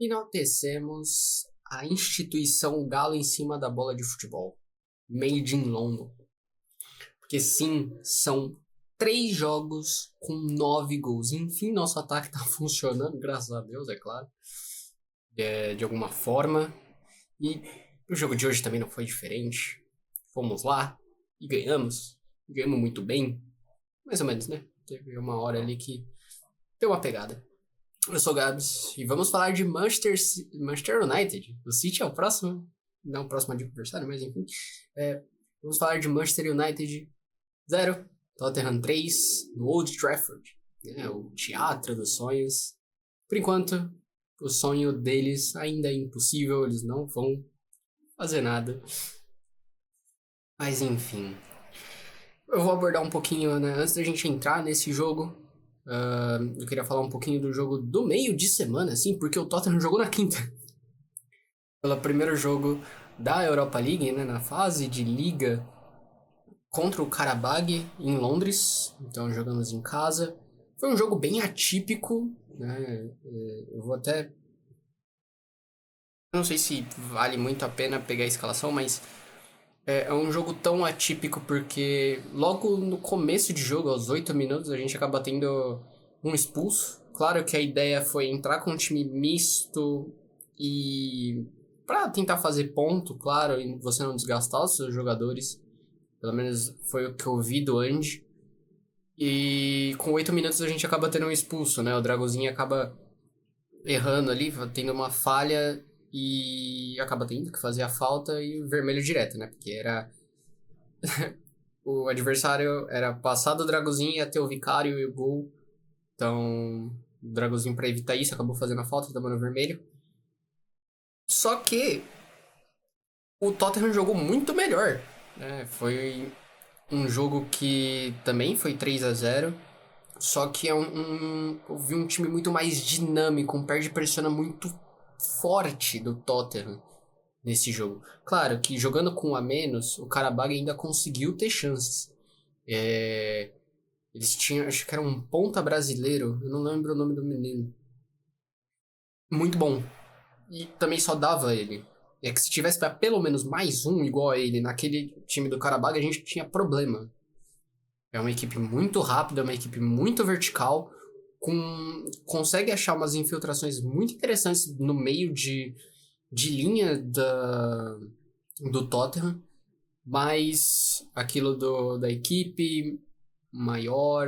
Enaltecemos a instituição Galo em cima da bola de futebol. Made in London. Porque sim, são 3 jogos com 9 gols. Enfim, nosso ataque tá funcionando, graças a Deus, é claro. De alguma forma. E o jogo de hoje também não foi diferente. Fomos lá e ganhamos. Ganhamos muito bem. Mais ou menos, né? Teve uma hora ali que deu uma pegada. Eu sou o Gabs e vamos falar de Manchester United. O City é o próximo, não o próximo adversário, mas enfim. Vamos falar de Manchester United 0, Tottenham 3, no Old Trafford, né, o teatro dos sonhos. Por enquanto, o sonho deles ainda é impossível, eles não vão fazer nada. Mas enfim, eu vou abordar um pouquinho, né, antes da gente entrar nesse jogo. Eu queria falar um pouquinho do jogo do meio de semana, assim, porque o Tottenham jogou na quinta. Pelo primeiro jogo da Europa League, né, na fase de liga contra o Qarabağ em Londres. Então jogamos em casa. Foi um jogo bem atípico, né? Eu vou até... Não sei se vale muito a pena pegar a escalação, mas é um jogo tão atípico porque logo no começo de jogo, aos 8 minutos, a gente acaba tendo um expulso. Claro que a ideia foi entrar com um time misto e para tentar fazer ponto, claro, e você não desgastar os seus jogadores. Pelo menos foi o que eu vi do Andy. E com 8 minutos a gente acaba tendo um expulso, né? O Dragozinho acaba errando ali, tendo uma falha e acaba tendo que fazer a falta e o vermelho direto, né? Porque era... o adversário era passar do Dragozinho, ia ter o Vicário e o gol. Então, o Dragozinho, pra evitar isso, acabou fazendo a falta, tomando vermelho. Só que o Tottenham jogou muito melhor, né? Foi um jogo que também foi 3-0. Só que eu vi um time muito mais dinâmico, um pé de pressiona muito forte do Tottenham nesse jogo. Claro que jogando com um a menos, o Qarabağ ainda conseguiu ter chances. Eles tinham, acho que era um ponta brasileiro, eu não lembro o nome do menino. Muito bom. E também só dava ele. É que se tivesse pelo menos mais um igual a ele naquele time do Qarabağ, a gente tinha problema. É uma equipe muito rápida, é uma equipe muito vertical, consegue achar umas infiltrações muito interessantes no meio de linha do Tottenham, mas aquilo da equipe maior,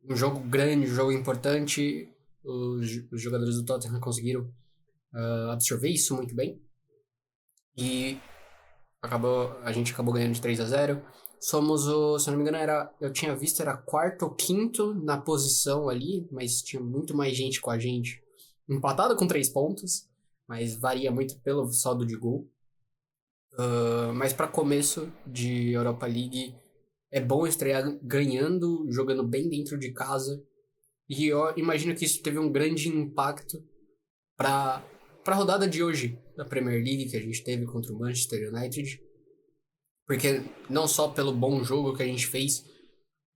um jogo grande, um jogo importante, os jogadores do Tottenham conseguiram absorver isso muito bem e a gente acabou ganhando de 3-0. Somos se eu não me engano, eu tinha visto, era quarto ou quinto na posição ali, mas tinha muito mais gente com a gente. Empatado com 3 pontos, mas varia muito pelo saldo de gol. Mas para começo de Europa League, é bom estrear ganhando, jogando bem dentro de casa. E eu imagino que isso teve um grande impacto para a rodada de hoje da Premier League que a gente teve contra o Manchester United. Porque não só pelo bom jogo que a gente fez,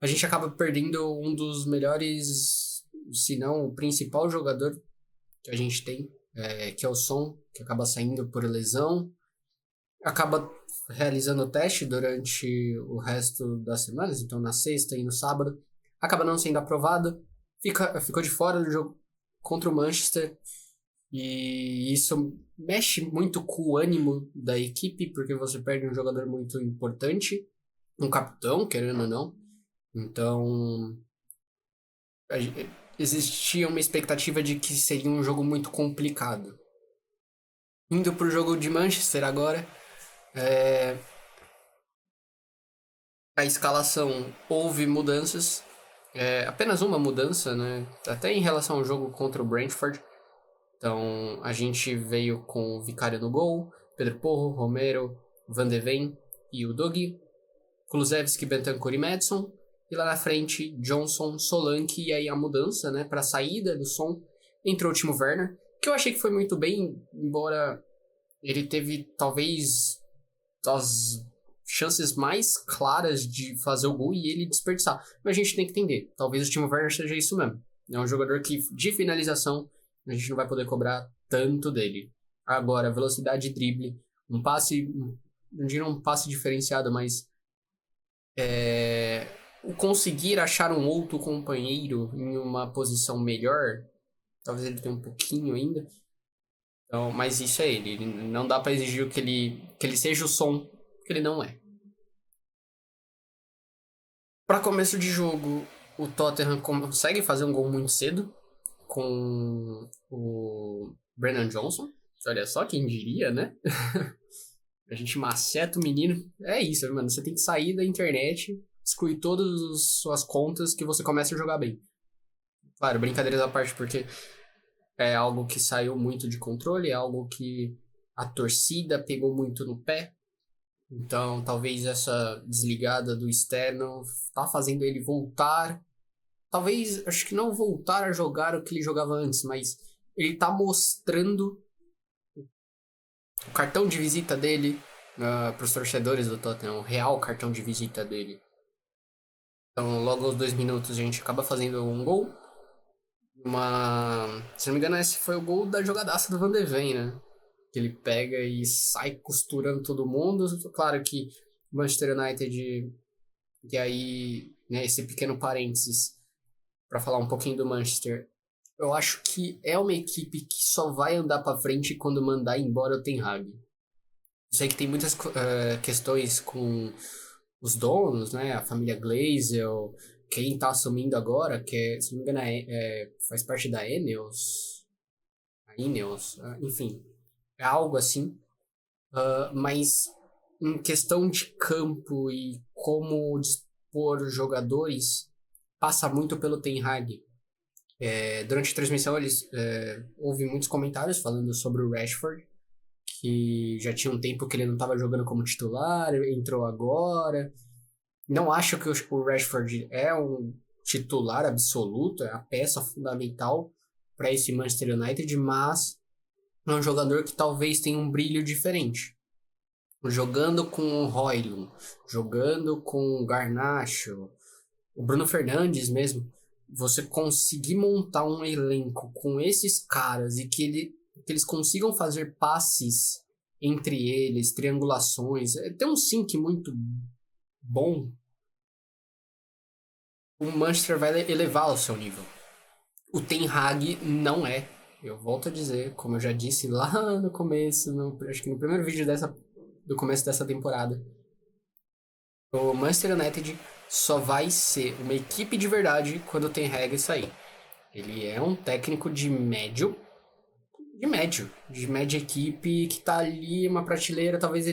a gente acaba perdendo um dos melhores, se não o principal jogador que a gente tem, que é o Son, que acaba saindo por lesão, acaba realizando o teste durante o resto das semanas, então na sexta e no sábado, acaba não sendo aprovado, ficou de fora do jogo contra o Manchester, e isso mexe muito com o ânimo da equipe, porque você perde um jogador muito importante, um capitão, querendo ou não. Então, existia uma expectativa de que seria um jogo muito complicado. Indo pro jogo de Manchester agora, a escalação houve mudanças, apenas uma mudança, né? Até em relação ao jogo contra o Brentford. Então, a gente veio com o Vicário no gol, Pedro Porro, Romero, Van de Ven e o Dogi, Kulusevski, Bentancur e Madison. E lá na frente, Johnson, Solanke e aí a mudança, né, para a saída do Son, entrou o Timo Werner, que eu achei que foi muito bem, embora ele teve talvez as chances mais claras de fazer o gol e ele desperdiçar. Mas a gente tem que entender, talvez o Timo Werner seja isso mesmo. É um jogador que de finalização a gente não vai poder cobrar tanto dele. Agora, velocidade de drible, um passe, não diria um passe diferenciado, mas o conseguir achar um outro companheiro em uma posição melhor, talvez ele tenha um pouquinho ainda. Então, mas isso é ele. Não dá pra exigir que ele seja o som que ele não é. Para começo de jogo, o Tottenham consegue fazer um gol muito cedo com o Brennan Johnson. Olha só, quem diria, né? A gente maceta o menino. É isso, mano. Você tem que sair da internet, excluir todas as suas contas que você começa a jogar bem. Claro, brincadeiras à parte, porque é algo que saiu muito de controle, é algo que a torcida pegou muito no pé. Então, talvez essa desligada do externo tá fazendo ele voltar. Talvez, acho que não voltar a jogar o que ele jogava antes, mas ele tá mostrando o cartão de visita dele para os torcedores do Tottenham, o real cartão de visita dele. Então, logo aos 2 minutos, a gente acaba fazendo um gol. Se não me engano, esse foi o gol da jogadaça do Van de Ven, né? Que ele pega e sai costurando todo mundo. Claro que o Manchester United, e aí, né, esse pequeno parênteses, para falar um pouquinho do Manchester, eu acho que é uma equipe que só vai andar para frente quando mandar embora o Ten Hag. Sei que tem muitas questões com os donos, né? A família Glazer, quem tá assumindo agora, que é, se não me engano, faz parte da Ineos. A Ineos, enfim. É algo assim. Mas em questão de campo e como dispor jogadores, passa muito pelo Ten Hag. Durante a transmissão, houve muitos comentários falando sobre o Rashford, que já tinha um tempo que ele não estava jogando como titular, entrou agora. Não acho que o Rashford é um titular absoluto, é a peça fundamental para esse Manchester United, mas é um jogador que talvez tenha um brilho diferente. Jogando com o Højlund, jogando com o Garnacho, o Bruno Fernandes mesmo, você conseguir montar um elenco com esses caras e que eles consigam fazer passes entre eles, triangulações, tem um sync muito bom, o Manchester vai elevar o seu nível. O Ten Hag não é. Eu volto a dizer, como eu já disse lá no começo, acho que no primeiro vídeo do começo dessa temporada, o Manchester United só vai ser uma equipe de verdade quando o Ten Hag sair. Ele é um técnico de média equipe que tá ali uma prateleira, talvez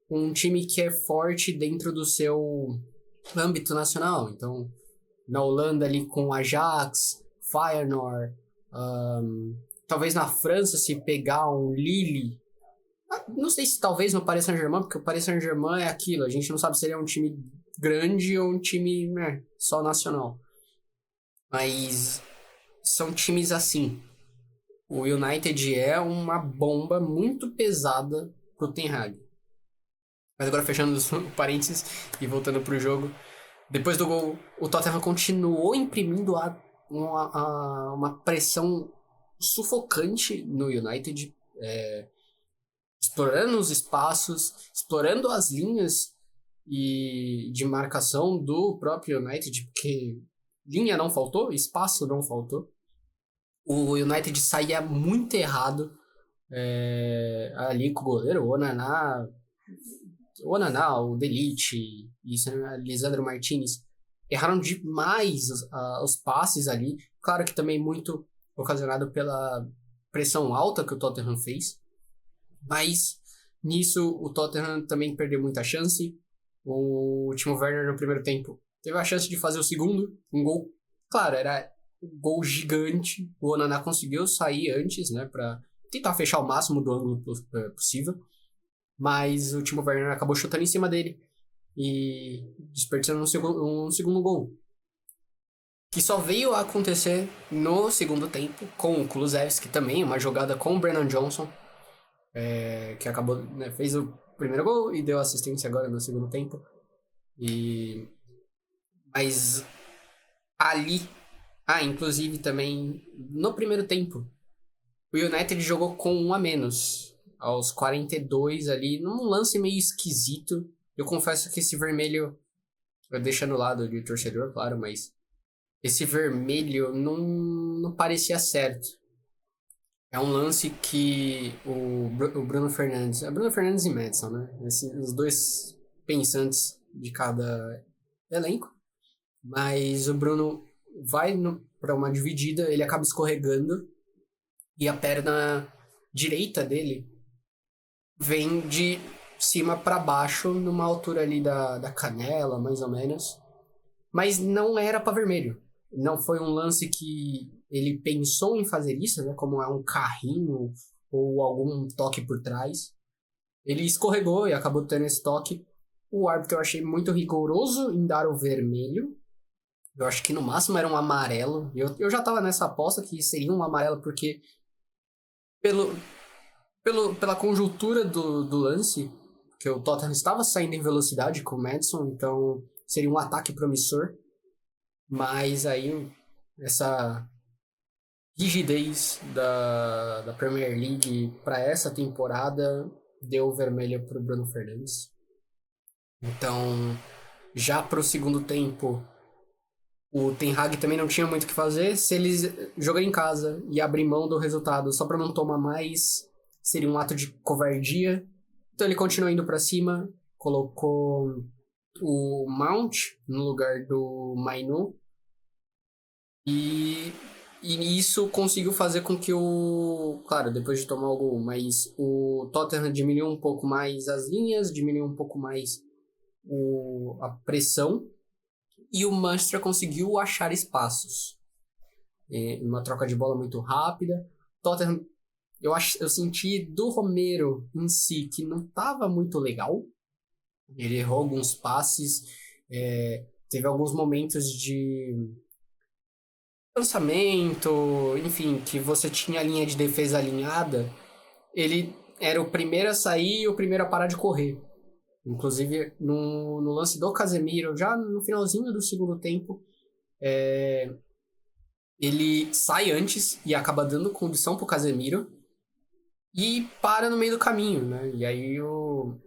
um time que é forte dentro do seu âmbito nacional. Então, na Holanda ali com Ajax, Feyenoord, talvez na França se pegar um Lille, não sei se talvez no Paris Saint-Germain, porque o Paris Saint-Germain é aquilo, a gente não sabe se ele é um time grande ou um time só nacional. Mas são times assim. O United é uma bomba muito pesada pro Ten Hag. Mas agora fechando o parênteses e voltando pro jogo. Depois do gol, o Tottenham continuou imprimindo uma pressão sufocante no United. Explorando os espaços, explorando as linhas de marcação do próprio United, porque linha não faltou, espaço não faltou. O United saía muito errado ali com o goleiro, o Onaná, o Delite e o Lisandro Martinez erraram demais os passes ali. Claro que também muito ocasionado pela pressão alta que o Tottenham fez. Mas nisso o Tottenham também perdeu muita chance. O Timo Werner no primeiro tempo teve a chance de fazer o segundo, um gol. Claro, era um gol gigante. O Onaná conseguiu sair antes, né, para tentar fechar o máximo do ângulo possível. Mas o Timo Werner acabou chutando em cima dele e desperdiçando um segundo gol. Que só veio a acontecer no segundo tempo com o Kulusevski também, uma jogada com o Brennan Johnson, que acabou, né, fez o primeiro gol e deu assistência agora no segundo tempo. Mas ali, inclusive também no primeiro tempo, O United jogou com um a menos, aos 42 ali, num lance meio esquisito. Eu confesso que esse vermelho, eu deixo no lado de torcedor, claro, mas esse vermelho não parecia certo. É um lance que o Bruno Fernandes... É Bruno Fernandes e Maddison, né? Os dois pensantes de cada elenco. Mas o Bruno vai para uma dividida, ele acaba escorregando e a perna direita dele vem de cima para baixo, numa altura ali da canela, mais ou menos. Mas não era para vermelho. Não foi um lance que ele pensou em fazer isso, né? Como é um carrinho ou algum toque por trás. Ele escorregou e acabou tendo esse toque. O árbitro eu achei muito rigoroso em dar o vermelho. Eu acho que no máximo era um amarelo. Eu já tava nessa aposta que seria um amarelo, porque pelo, pela conjuntura do lance, que o Tottenham estava saindo em velocidade com o Maddison, então seria um ataque promissor. Mas aí essa rigidez da Premier League para essa temporada deu vermelho para o Bruno Fernandes. Então, já para o segundo tempo, o Ten Hag também não tinha muito o que fazer. Se eles jogarem em casa e abrir mão do resultado só para não tomar mais, seria um ato de covardia. Então ele continuou indo para cima, colocou o Mount no lugar do Mainu. E isso conseguiu fazer com que Claro, depois de tomar o gol, mas o Tottenham diminuiu um pouco mais as linhas, diminuiu um pouco mais a pressão. E o Manchester conseguiu achar espaços. Uma troca de bola muito rápida. Tottenham, eu senti do Romero em si que não estava muito legal. Ele errou alguns passes. Teve alguns momentos de lançamento, enfim, que você tinha a linha de defesa alinhada. Ele era o primeiro a sair e o primeiro a parar de correr. Inclusive, no lance do Casemiro, já no finalzinho do segundo tempo, ele sai antes e acaba dando condição pro Casemiro e para no meio do caminho, né? E aí,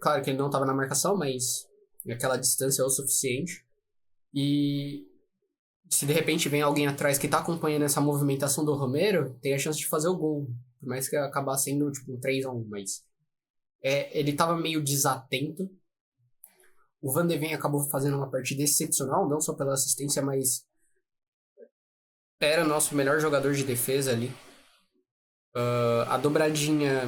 claro que ele não estava na marcação, mas aquela distância é o suficiente. E se de repente vem alguém atrás que tá acompanhando essa movimentação do Romero, tem a chance de fazer o gol. Por mais que acabar sendo tipo um 3-1, mas ele tava meio desatento. O Van de Ven acabou fazendo uma partida excepcional, não só pela assistência, mas era nosso melhor jogador de defesa ali. A dobradinha,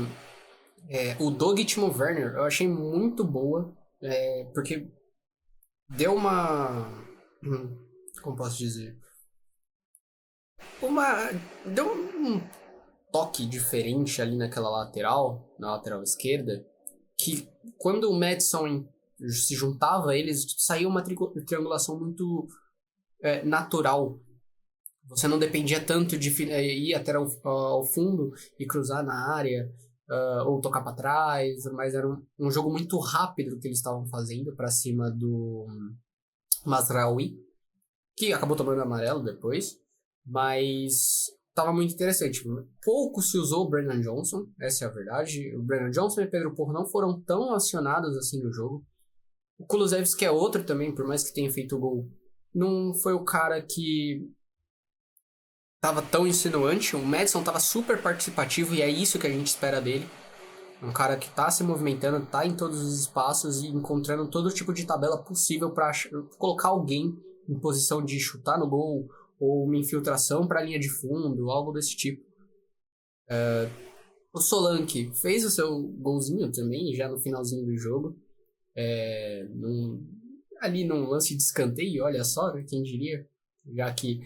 o Doug e Timo Werner, eu achei muito boa, porque deu uma... como posso dizer? Deu um toque diferente ali naquela lateral, na lateral esquerda, que quando o Maddison se juntava a eles, saía uma triangulação muito natural. Você não dependia tanto de ir até ao fundo e cruzar na área, ou tocar para trás, mas era um jogo muito rápido que eles estavam fazendo para cima do Mazraoui, que acabou tomando amarelo depois, mas estava muito interessante. Pouco se usou o Brennan Johnson, essa é a verdade. O Brennan Johnson e o Pedro Porro não foram tão acionados assim no jogo. O Kulusevski é outro também, por mais que tenha feito o gol, não foi o cara que tava tão insinuante. O Maddison tava super participativo e é isso que a gente espera dele. Um cara que tá se movimentando, tá em todos os espaços e encontrando todo tipo de tabela possível para colocar alguém em posição de chutar no gol ou uma infiltração para a linha de fundo, algo desse tipo. O Solanke fez o seu golzinho também, já no finalzinho do jogo. Ali num lance de escanteio, olha só, né, quem diria. Já que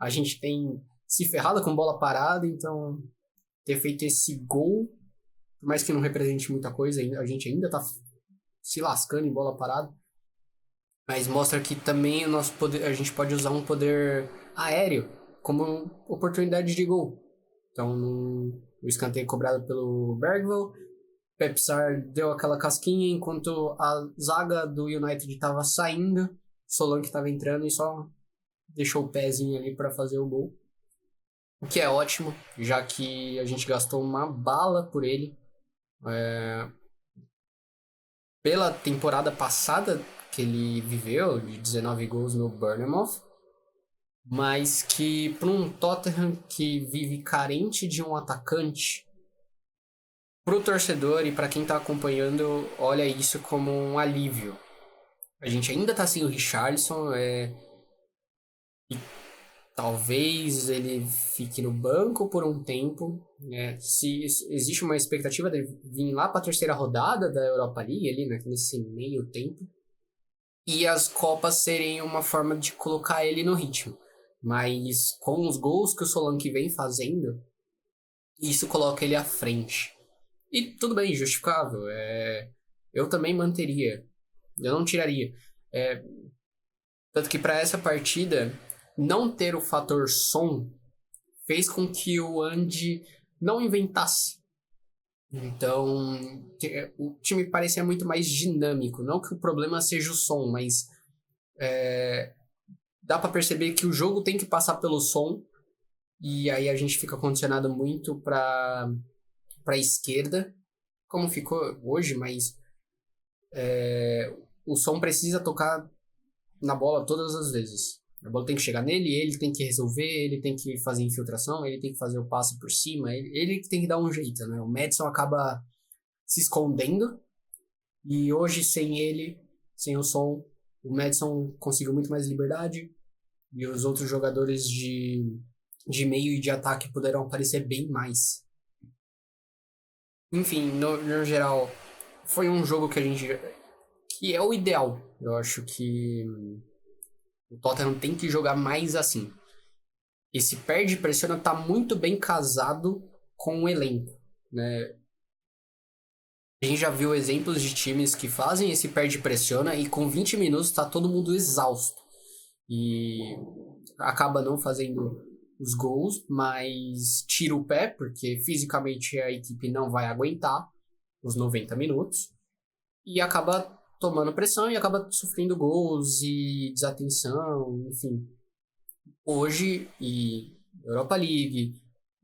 a gente tem se ferrado com bola parada, então ter feito esse gol, por mais que não represente muita coisa, a gente ainda tá se lascando em bola parada. Mas mostra que também o nosso poder, a gente pode usar um poder aéreo como oportunidade de gol. Então, o escanteio cobrado pelo Bergvall, Pepsar deu aquela casquinha enquanto a zaga do United estava saindo, Solanke estava entrando e só deixou o pezinho ali para fazer o gol. O que é ótimo, já que a gente gastou uma bala por ele. Pela temporada passada que ele viveu, de 19 gols no Bournemouth, mas que para um Tottenham que vive carente de um atacante, pro torcedor e para quem tá acompanhando, olha isso como um alívio. A gente ainda tá sem o Richarlison, e talvez ele fique no banco por um tempo. Se existe uma expectativa de vir lá para a terceira rodada da Europa League, ali nesse meio tempo, e as Copas serem uma forma de colocar ele no ritmo. Mas com os gols que o Solanke vem fazendo, isso coloca ele à frente. E tudo bem, justificável. Eu também manteria. Eu não tiraria. Tanto que para essa partida, não ter o fator som fez com que o Andy não inventasse. Então, o time parecia muito mais dinâmico. Não que o problema seja o som, mas dá para perceber que o jogo tem que passar pelo som. E aí a gente fica condicionado muito para a esquerda, como ficou hoje, mas o som precisa tocar na bola todas as vezes. A bola tem que chegar nele, ele tem que resolver, ele tem que fazer infiltração, ele tem que fazer o passe por cima, ele que tem que dar um jeito, né? O Madison acaba se escondendo e hoje sem ele, sem o som, o Madison conseguiu muito mais liberdade e os outros jogadores de meio e de ataque puderam aparecer bem mais. Enfim, no geral, foi um jogo que a gente que é o ideal. Eu acho que o Tottenham tem que jogar mais assim. Esse perde e pressiona tá muito bem casado com o elenco, né? A gente já viu exemplos de times que fazem esse perde e pressiona e com 20 minutos tá todo mundo exausto. E acaba não fazendo os gols, mas tira o pé, porque fisicamente a equipe não vai aguentar os 90 minutos. E acaba tomando pressão e acaba sofrendo gols e desatenção, enfim. Hoje, e Europa League,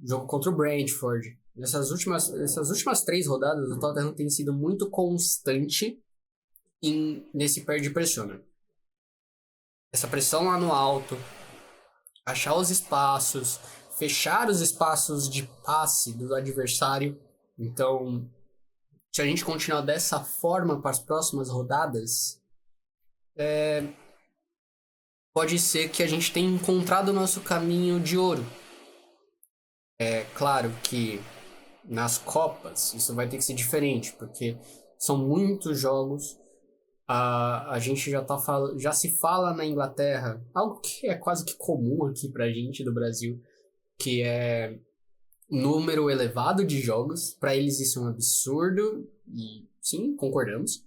jogo contra o Brentford, nessas últimas 3 rodadas, o Tottenham tem sido muito constante nesse perde pressiona. Essa pressão lá no alto, achar os espaços, fechar os espaços de passe do adversário. Então, se a gente continuar dessa forma para as próximas rodadas, pode ser que a gente tenha encontrado o nosso caminho de ouro. É claro que nas Copas isso vai ter que ser diferente, porque são muitos jogos. A gente já se fala na Inglaterra, algo que é quase que comum aqui pra gente do Brasil, que é número elevado de jogos. Para eles isso é um absurdo, e sim, concordamos.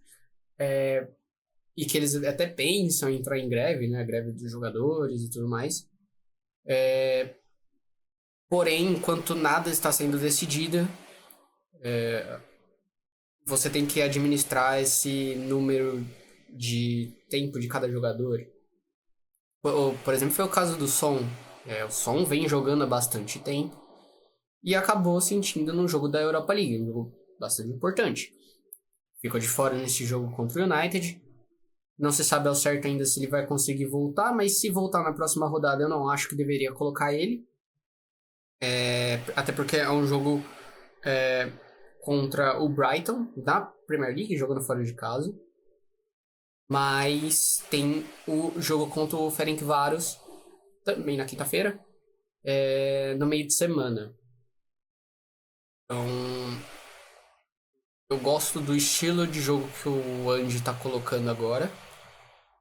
E que eles até pensam em entrar em greve, né? Greve dos jogadores e tudo mais. Porém, enquanto nada está sendo decidido, você tem que administrar esse número de tempo de cada jogador. Por exemplo, foi o caso do Son. O Son vem jogando há bastante tempo e acabou sentindo no jogo da Europa League, um jogo bastante importante. Ficou de fora nesse jogo contra o United. Não se sabe ao certo ainda se ele vai conseguir voltar, mas se voltar na próxima rodada eu não acho que deveria colocar ele. Até porque é um jogo contra o Brighton, na Premier League, jogando fora de casa. Mas tem o jogo contra o Ferencváros, também na quinta-feira, no meio de semana. Então, eu gosto do estilo de jogo que o Andy tá colocando agora,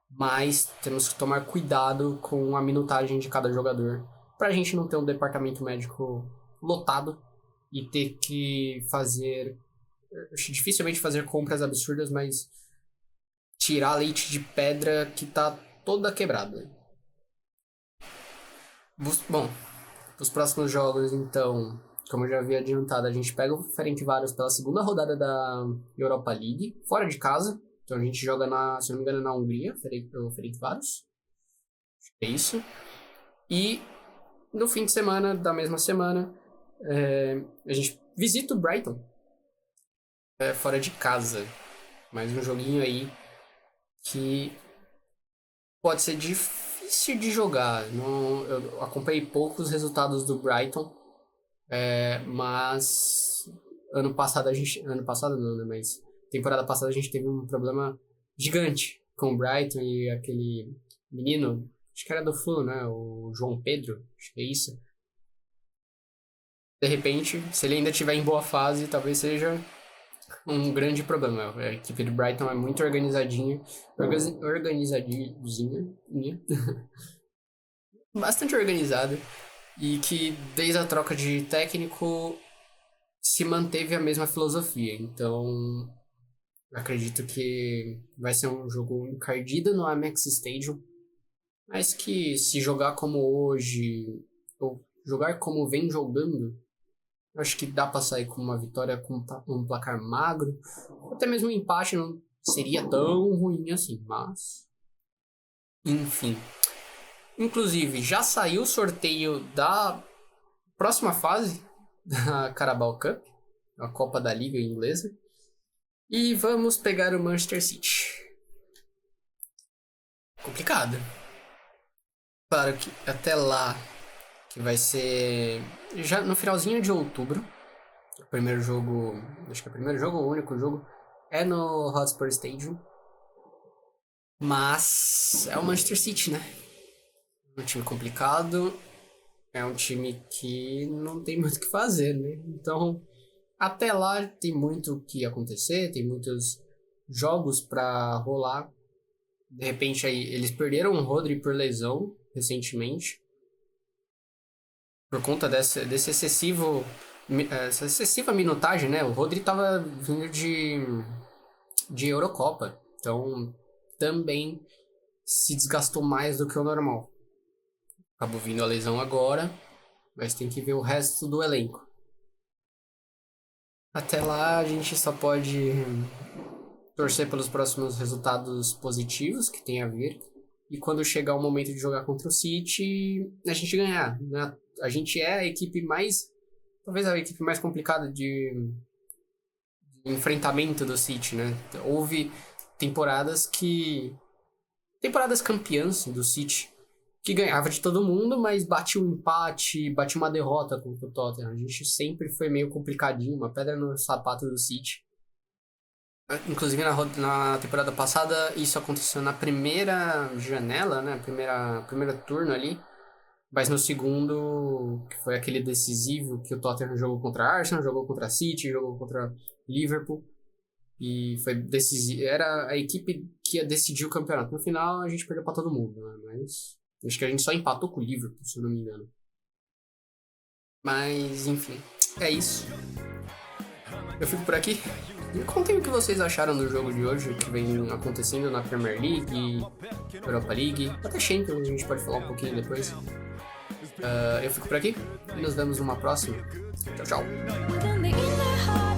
mas temos que tomar cuidado com a minutagem de cada jogador, pra gente não ter um departamento médico lotado e ter que dificilmente fazer compras absurdas, mas tirar leite de pedra que tá toda quebrada. Bom, os próximos jogos, então, como eu já havia adiantado, a gente pega o Ferencváros pela segunda rodada da Europa League, fora de casa. Então a gente joga, se não me engano, na Hungria, o Ferencváros. É isso. E no fim de semana, da mesma semana, a gente visita o Brighton, fora de casa. Mais um joguinho aí que pode ser difícil de jogar. Não, eu acompanhei poucos resultados do Brighton, mas ano passado ano passado não, né? Mas temporada passada a gente teve um problema gigante com o Brighton e aquele menino, acho que era do Flu, né? O João Pedro, acho que é isso. De repente, se ele ainda estiver em boa fase, talvez seja um grande problema. A equipe do Brighton é muito organizadinha, organizadinha, bastante organizada, e que desde a troca de técnico se manteve a mesma filosofia. Então, acredito que vai ser um jogo encardido no Amex Stadium, mas que se jogar como hoje, ou jogar como vem jogando, acho que dá pra sair com uma vitória com um placar magro. Até mesmo um empate não seria tão ruim assim, mas... Enfim. Inclusive, já saiu o sorteio da próxima fase da Carabao Cup, a Copa da Liga Inglesa. E vamos pegar o Manchester City. Complicado. Claro que até lá, que vai ser já no finalzinho de outubro. O primeiro jogo, acho que é o primeiro jogo, o único jogo, é no Hotspur Stadium. Mas é o Manchester City, né? Um time complicado, é um time que não tem muito o que fazer, né? Então, até lá tem muito o que acontecer, tem muitos jogos pra rolar. De repente aí, eles perderam o Rodri por lesão recentemente. Por conta dessa excessiva minutagem, né? O Rodri tava vindo de Eurocopa. Então, também se desgastou mais do que o normal. Acabou vindo a lesão agora, mas tem que ver o resto do elenco. Até lá, a gente só pode torcer pelos próximos resultados positivos que tem a vir. E quando chegar o momento de jogar contra o City, a gente ganhar, né? A gente é a equipe mais... Talvez a equipe mais complicada de enfrentamento do City, né? Houve temporadas campeãs do City, que ganhava de todo mundo, mas batia um empate, batia uma derrota contra o Tottenham. A gente sempre foi meio complicadinho, uma pedra no sapato do City. Inclusive na temporada passada isso aconteceu na primeira janela, né? Primeira turno ali. Mas no segundo, que foi aquele decisivo que o Tottenham jogou contra a Arsenal, jogou contra a City, jogou contra Liverpool. E foi decisivo. Era a equipe que ia decidir o campeonato. No final a gente perdeu pra todo mundo, né? Mas acho que a gente só empatou com o Liverpool, se eu não me engano. Mas enfim, é isso. Eu fico por aqui. E contem o que vocês acharam do jogo de hoje, que vem acontecendo na Premier League, Europa League, até Champions, a gente pode falar um pouquinho depois. Eu fico por aqui e nos vemos numa próxima. Tchau, tchau.